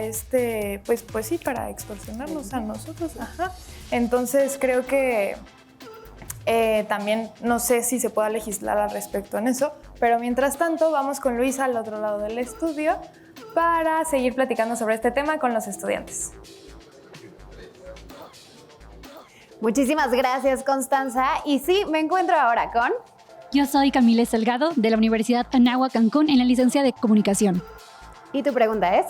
pues sí, para extorsionarnos a nosotros. Ajá. Entonces creo que también no sé si se pueda legislar al respecto en eso, pero mientras tanto vamos con Luisa al otro lado del estudio para seguir platicando sobre este tema con los estudiantes. Muchísimas gracias, Constanza. Y sí, me encuentro ahora con... Yo soy Camila Salgado, de la Universidad Anáhuac Cancún, en la licencia de Comunicación. ¿Y tu pregunta es?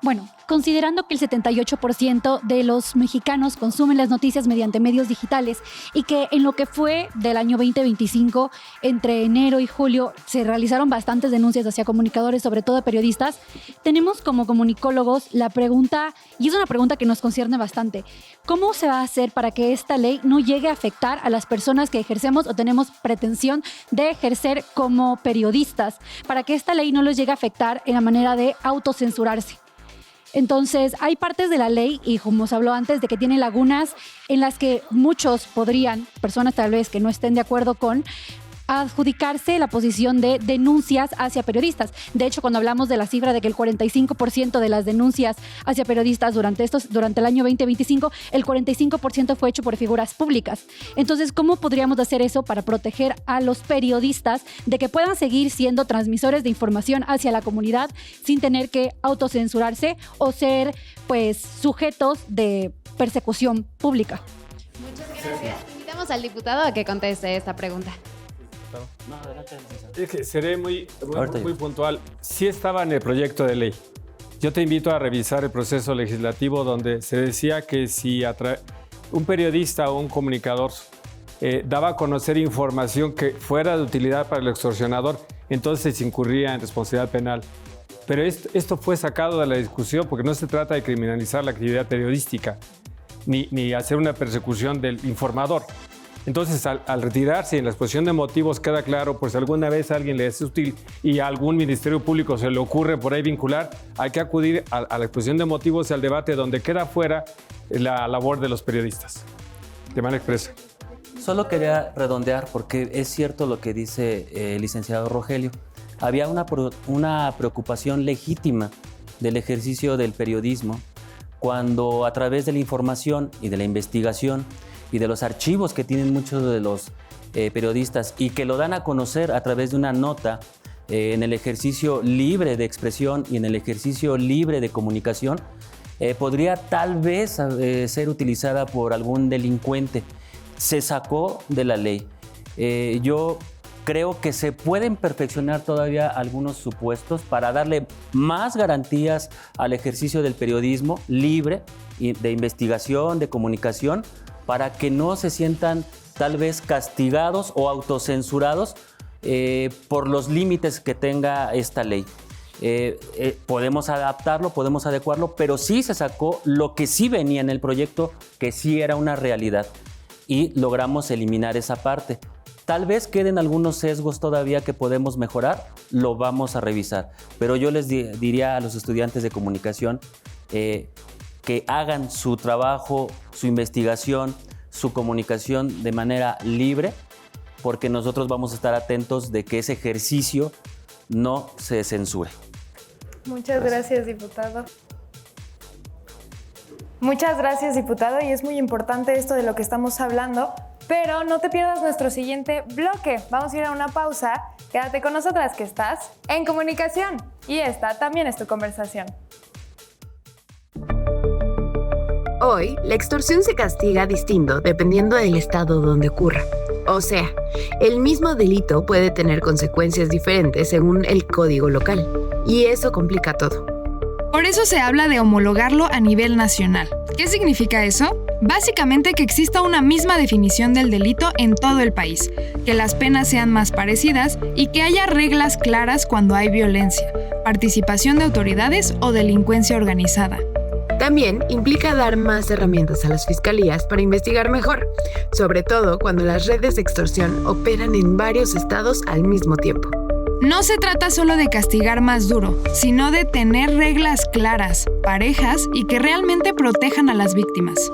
Bueno, considerando que el 78% de los mexicanos consumen las noticias mediante medios digitales y que en lo que fue del año 2025, entre enero y julio, se realizaron bastantes denuncias hacia comunicadores, sobre todo periodistas, tenemos como comunicólogos la pregunta, y es una pregunta que nos concierne bastante, ¿cómo se va a hacer para que esta ley no llegue a afectar a las personas que ejercemos o tenemos pretensión de ejercer como periodistas, para que esta ley no los llegue a afectar en la manera de autocensurarse? Entonces, hay partes de la ley, y como se habló antes, de que tiene lagunas en las que muchos podrían, personas tal vez que no estén de acuerdo con, adjudicarse la posición de denuncias hacia periodistas. De hecho, cuando hablamos de la cifra de que el 45% de las denuncias hacia periodistas durante el año 2025, el 45% fue hecho por figuras públicas. Entonces, ¿cómo podríamos hacer eso para proteger a los periodistas de que puedan seguir siendo transmisores de información hacia la comunidad sin tener que autocensurarse o ser, pues, sujetos de persecución pública? Muchas gracias. Invitamos al diputado a que conteste esta pregunta. No, adelante. Es que seré muy puntual. Sí estaba en el proyecto de ley. Yo te invito a revisar el proceso legislativo donde se decía que si un periodista o un comunicador daba a conocer información que fuera de utilidad para el extorsionador, entonces se incurría en responsabilidad penal. Pero esto fue sacado de la discusión porque no se trata de criminalizar la actividad periodística ni hacer una persecución del informador. Entonces, al retirarse en la exposición de motivos queda claro, pues si alguna vez a alguien le es útil y a algún ministerio público se le ocurre por ahí vincular, hay que acudir a la exposición de motivos y al debate donde queda fuera la labor de los periodistas, de manera expresa. Solo quería redondear, porque es cierto lo que dice el licenciado Rogelio. Había una preocupación legítima del ejercicio del periodismo cuando a través de la información y de la investigación y de los archivos que tienen muchos de los periodistas y que lo dan a conocer a través de una nota en el ejercicio libre de expresión y en el ejercicio libre de comunicación, podría tal vez ser utilizada por algún delincuente. Se sacó de la ley. Yo creo que se pueden perfeccionar todavía algunos supuestos para darle más garantías al ejercicio del periodismo libre y de investigación, de comunicación, para que no se sientan tal vez castigados o autocensurados por los límites que tenga esta ley. Podemos adaptarlo, podemos adecuarlo, pero sí se sacó lo que sí venía en el proyecto, que sí era una realidad, y logramos eliminar esa parte. Tal vez queden algunos sesgos todavía que podemos mejorar, lo vamos a revisar, pero yo les diría a los estudiantes de comunicación que hagan su trabajo, su investigación, su comunicación de manera libre, porque nosotros vamos a estar atentos de que ese ejercicio no se censure. Muchas gracias, diputado. Muchas gracias, diputado, y es muy importante esto de lo que estamos hablando, pero no te pierdas nuestro siguiente bloque. Vamos a ir a una pausa. Quédate con nosotras, que estás en comunicación, y esta también es tu conversación. Hoy, la extorsión se castiga distinto dependiendo del estado donde ocurra. O sea, el mismo delito puede tener consecuencias diferentes según el código local, y eso complica todo. Por eso se habla de homologarlo a nivel nacional. ¿Qué significa eso? Básicamente que exista una misma definición del delito en todo el país, que las penas sean más parecidas y que haya reglas claras cuando hay violencia, participación de autoridades o delincuencia organizada. También implica dar más herramientas a las fiscalías para investigar mejor, sobre todo cuando las redes de extorsión operan en varios estados al mismo tiempo. No se trata solo de castigar más duro, sino de tener reglas claras, parejas y que realmente protejan a las víctimas.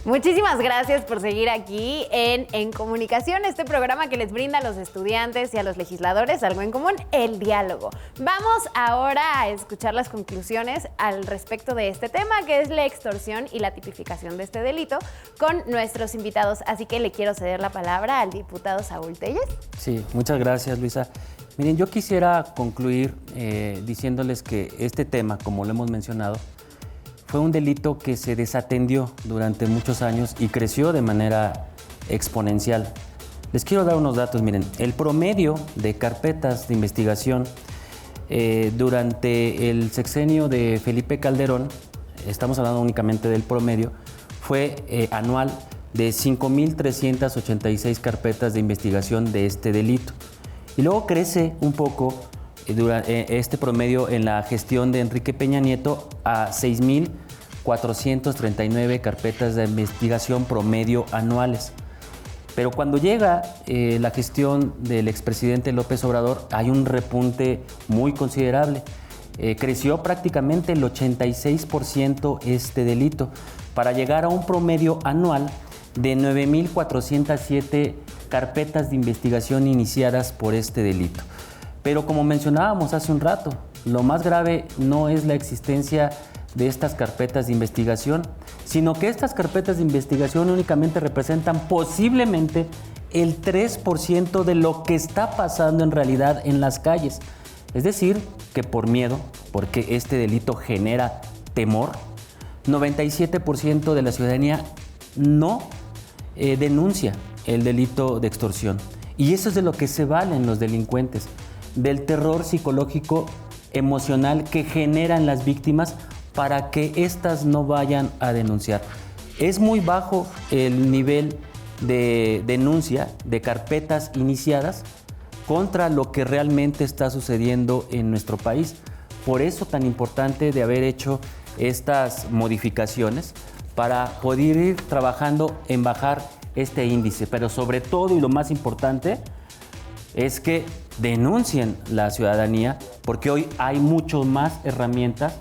Muchísimas gracias por seguir aquí en Comunicación, este programa que les brinda a los estudiantes y a los legisladores algo en común, el diálogo. Vamos ahora a escuchar las conclusiones al respecto de este tema, que es la extorsión y la tipificación de este delito, con nuestros invitados. Así que le quiero ceder la palabra al diputado Saúl Telles. Sí, muchas gracias, Luisa. Miren, yo quisiera concluir diciéndoles que este tema, como lo hemos mencionado, fue un delito que se desatendió durante muchos años y creció de manera exponencial. Les quiero dar unos datos. Miren, el promedio de carpetas de investigación durante el sexenio de Felipe Calderón, estamos hablando únicamente del promedio, fue anual de 5,386 carpetas de investigación de este delito. Y luego crece un poco este promedio en la gestión de Enrique Peña Nieto a 6,439 carpetas de investigación promedio anuales. Pero cuando llega la gestión del expresidente López Obrador, hay un repunte muy considerable. Creció prácticamente el 86% este delito, para llegar a un promedio anual de 9,407 carpetas de investigación iniciadas por este delito. Pero como mencionábamos hace un rato, lo más grave no es la existencia de estas carpetas de investigación, sino que estas carpetas de investigación únicamente representan posiblemente el 3% de lo que está pasando en realidad en las calles. Es decir, que por miedo, porque este delito genera temor, 97% de la ciudadanía no denuncia el delito de extorsión. Y eso es de lo que se valen los delincuentes, del terror psicológico, emocional que generan las víctimas para que éstas no vayan a denunciar. Es muy bajo el nivel de denuncia de carpetas iniciadas contra lo que realmente está sucediendo en nuestro país. Por eso tan importante de haber hecho estas modificaciones para poder ir trabajando en bajar este índice, pero sobre todo y lo más importante es que denuncien la ciudadanía, porque hoy hay mucho más herramientas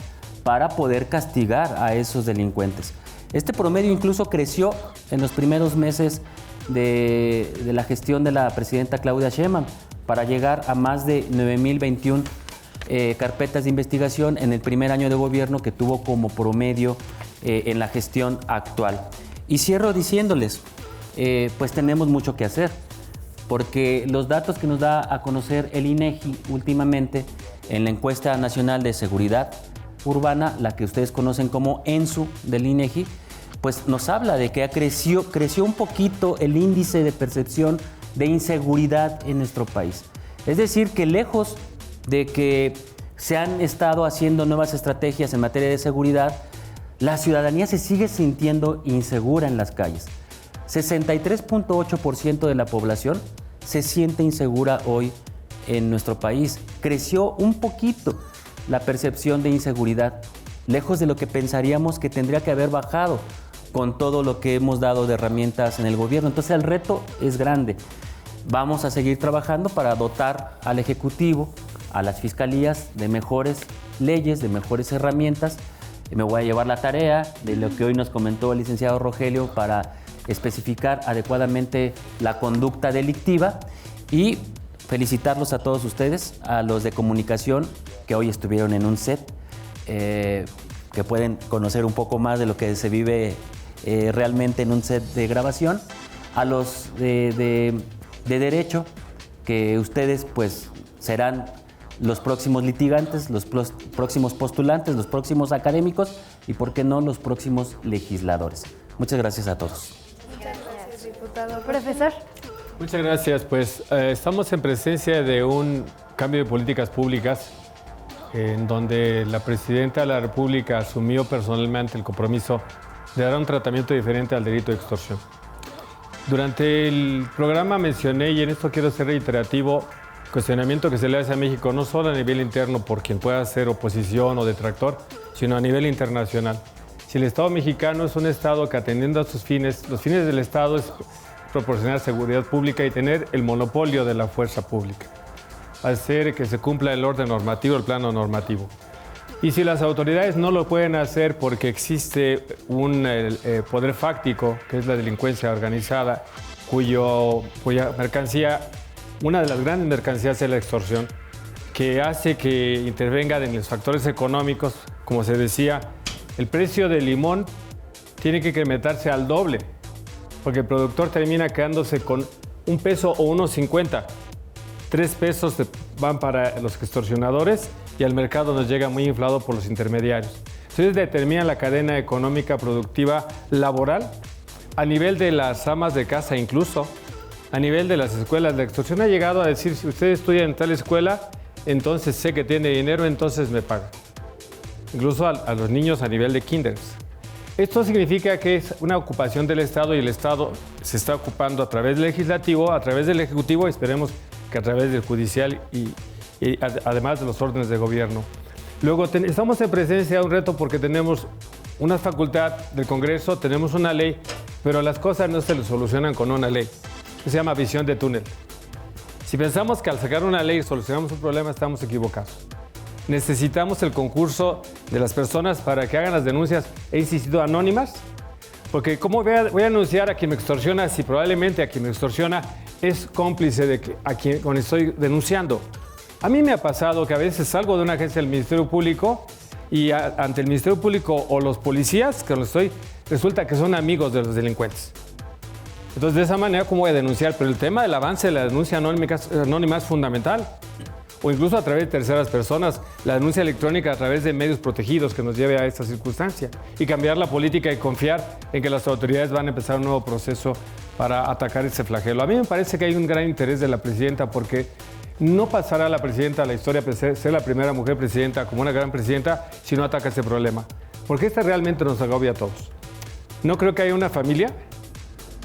para poder castigar a esos delincuentes. Este promedio incluso creció en los primeros meses de la gestión de la presidenta Claudia Sheinbaum para llegar a más de 9,021 carpetas de investigación en el primer año de gobierno que tuvo como promedio en la gestión actual. Y cierro diciéndoles, pues tenemos mucho que hacer, porque los datos que nos da a conocer el INEGI últimamente en la encuesta nacional de seguridad urbana, la que ustedes conocen como ENSU del INEGI, pues nos habla de que creció un poquito el índice de percepción de inseguridad en nuestro país. Es decir, que lejos de que se han estado haciendo nuevas estrategias en materia de seguridad, la ciudadanía se sigue sintiendo insegura en las calles. 63.8% de la población se siente insegura hoy en nuestro país. Creció un poquito la percepción de inseguridad, lejos de lo que pensaríamos que tendría que haber bajado con todo lo que hemos dado de herramientas en el gobierno. Entonces el reto es grande. Vamos a seguir trabajando para dotar al Ejecutivo, a las fiscalías de mejores leyes, de mejores herramientas. Me voy a llevar la tarea de lo que hoy nos comentó el licenciado Rogelio para especificar adecuadamente la conducta delictiva y felicitarlos a todos ustedes, a los de comunicación que hoy estuvieron en un set, que pueden conocer un poco más de lo que se vive realmente en un set de grabación, a los de derecho, que ustedes pues serán los próximos litigantes, los próximos postulantes, los próximos académicos y, por qué no, los próximos legisladores. Muchas gracias a todos. Muchas gracias, diputado. Profesor. Muchas gracias. Pues estamos en presencia de un cambio de políticas públicas en donde la presidenta de la República asumió personalmente el compromiso de dar un tratamiento diferente al delito de extorsión. Durante el programa mencioné, y en esto quiero ser reiterativo, cuestionamiento que se le hace a México, no solo a nivel interno por quien pueda ser oposición o detractor, sino a nivel internacional. Si el Estado mexicano es un Estado que, atendiendo a sus fines, los fines del Estado es proporcionar seguridad pública y tener el monopolio de la fuerza pública, hacer que se cumpla el orden normativo, el plano normativo. Y si las autoridades no lo pueden hacer porque existe un poder fáctico, que es la delincuencia organizada, cuya mercancía, una de las grandes mercancías es la extorsión, que hace que intervengan en los factores económicos. Como se decía, el precio del limón tiene que incrementarse al doble, porque el productor termina quedándose con $1 o 1.50. 3 pesos van para los extorsionadores y al mercado nos llega muy inflado por los intermediarios. Entonces determina la cadena económica productiva laboral a nivel de las amas de casa, incluso a nivel de las escuelas. La extorsión ha llegado a decir: si usted estudia en tal escuela, entonces sé que tiene dinero, entonces me paga. Incluso a los niños a nivel de kinders. Esto significa que es una ocupación del Estado, y el Estado se está ocupando a través del legislativo, a través del ejecutivo, y esperemos que a través del judicial y además de los órdenes de gobierno. Luego estamos en presencia de un reto porque tenemos una facultad del Congreso, tenemos una ley, pero las cosas no se solucionan con una ley. Se llama visión de túnel. Si pensamos que al sacar una ley solucionamos un problema, estamos equivocados. Necesitamos el concurso de las personas para que hagan las denuncias, he insistido, anónimas, porque ¿cómo voy a anunciar a quien me extorsiona si probablemente a quien me extorsiona es cómplice de a quien estoy denunciando? A mí me ha pasado que a veces salgo de una agencia del Ministerio Público y ante el Ministerio Público o los policías, que resulta que son amigos de los delincuentes. Entonces, de esa manera, ¿cómo voy a denunciar? Pero el tema del avance de la denuncia anónima es fundamental. O incluso a través de terceras personas, la denuncia electrónica a través de medios protegidos que nos lleve a esta circunstancia. Y cambiar la política y confiar en que las autoridades van a empezar un nuevo proceso para atacar ese flagelo. A mí me parece que hay un gran interés de la presidenta porque no pasará la presidenta a la historia de ser la primera mujer presidenta como una gran presidenta si no ataca ese problema. Porque este realmente nos agobia a todos. No creo que haya una familia,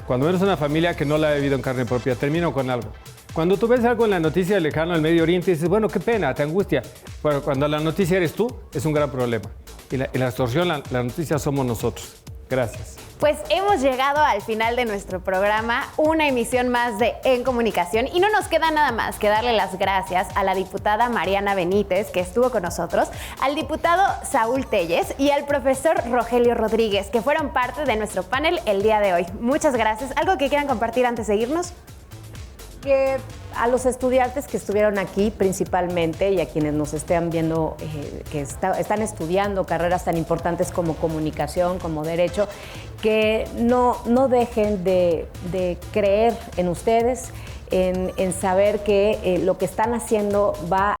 cuando menos una familia que no la ha vivido en carne propia. Termino con algo. Cuando tú ves algo en la noticia lejana al Medio Oriente, dices, bueno, qué pena, te angustia. Pero cuando la noticia eres tú, es un gran problema. Y la extorsión, la noticia somos nosotros. Gracias. Pues hemos llegado al final de nuestro programa, una emisión más de En Comunicación, y no nos queda nada más que darle las gracias a la diputada Mariana Benítez, que estuvo con nosotros, al diputado Saúl Telles y al profesor Rogelio Rodríguez, que fueron parte de nuestro panel el día de hoy. Muchas gracias. ¿Algo que quieran compartir antes de irnos? Que a los estudiantes que estuvieron aquí principalmente y a quienes nos estén viendo que están estudiando carreras tan importantes como comunicación, como derecho, que no dejen de creer en ustedes, en saber que lo que están haciendo va a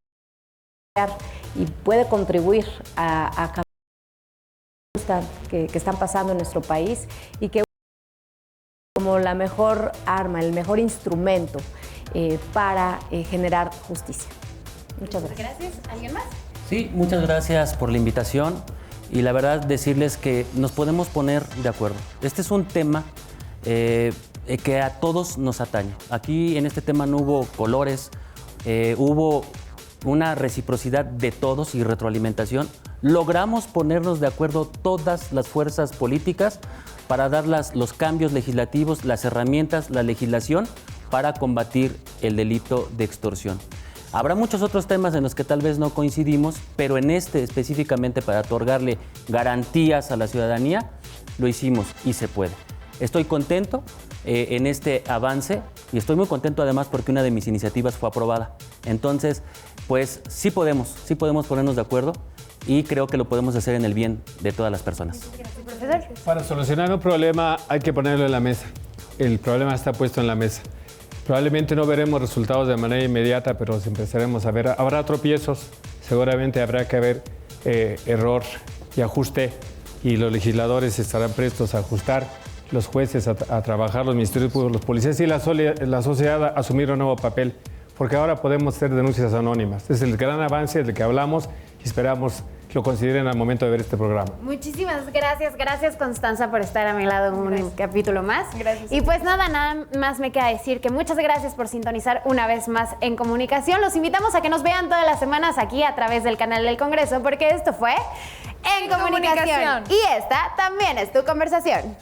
cambiar y puede contribuir a cambiar que están pasando en nuestro país y que como la mejor arma, el mejor instrumento para generar justicia. Muchas gracias. Gracias. ¿Alguien más? Sí, muchas gracias por la invitación y la verdad decirles que nos podemos poner de acuerdo. Este es un tema que a todos nos atañe. Aquí en este tema no hubo colores, hubo una reciprocidad de todos y retroalimentación. Logramos ponernos de acuerdo todas las fuerzas políticas para dar los cambios legislativos, las herramientas, la legislación para combatir el delito de extorsión. Habrá muchos otros temas en los que tal vez no coincidimos, pero en este específicamente para otorgarle garantías a la ciudadanía, lo hicimos y se puede. Estoy contento en este avance y estoy muy contento además porque una de mis iniciativas fue aprobada. Entonces, pues sí podemos ponernos de acuerdo y creo que lo podemos hacer en el bien de todas las personas. Para solucionar un problema hay que ponerlo en la mesa. El problema está puesto en la mesa. Probablemente no veremos resultados de manera inmediata, pero los empezaremos a ver. Habrá tropiezos, seguramente habrá que haber error y ajuste y los legisladores estarán prestos a ajustar, los jueces a trabajar, los ministerios públicos, los policías y la sociedad a asumir un nuevo papel, porque ahora podemos hacer denuncias anónimas. Es el gran avance del que hablamos y esperamos que lo consideren al momento de ver este programa. Muchísimas gracias. Gracias, Constanza, por estar a mi lado en un capítulo más. Gracias. Y pues nada más me queda decir que muchas gracias por sintonizar una vez más En Comunicación. Los invitamos a que nos vean todas las semanas aquí a través del canal del Congreso, porque esto fue En Comunicación. Y esta también es tu conversación.